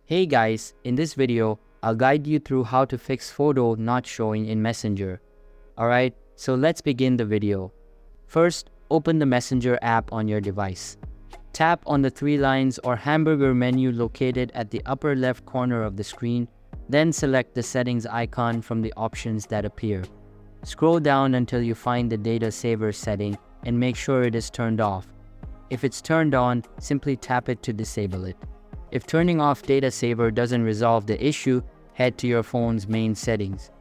Hey guys, in this video, I'll guide you through how to fix photo not showing in Messenger. Alright, so let's begin the video. First, open the Messenger app on your device. Tap on the three lines or hamburger menu located at the upper left corner of the screen, then select the settings icon from the options that appear. Scroll down until you find the data saver setting and make sure it is turned off. If it's turned on, simply tap it to disable it. If turning off data saver doesn't resolve the issue, head to your phone's main settings.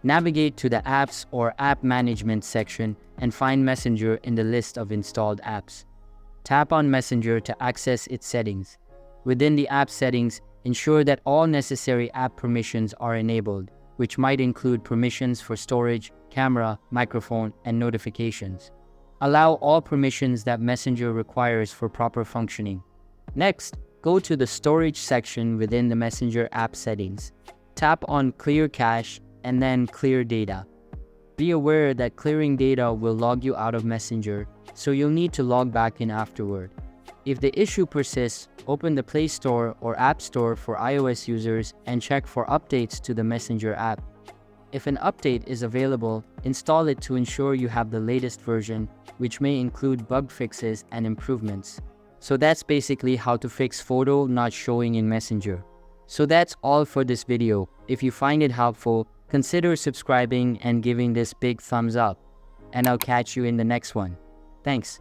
Navigate to the Apps or App Management section and find Messenger in the list of installed apps. Tap on Messenger to access its settings. Within the app settings, ensure that all necessary app permissions are enabled, which might include permissions for storage, camera, microphone, and notifications. Allow all permissions that Messenger requires for proper functioning. Next, go to the Storage section within the Messenger app settings. Tap on Clear Cache and then Clear Data. Be aware that clearing data will log you out of Messenger, so you'll need to log back in afterward. If the issue persists, open the Play Store or App Store for iOS users and check for updates to the Messenger app. If an update is available, install it to ensure you have the latest version, which may include bug fixes and improvements. So that's basically how to fix photo not showing in Messenger. So that's all for this video. If you find it helpful, consider subscribing and giving this big thumbs up. And I'll catch you in the next one. Thanks.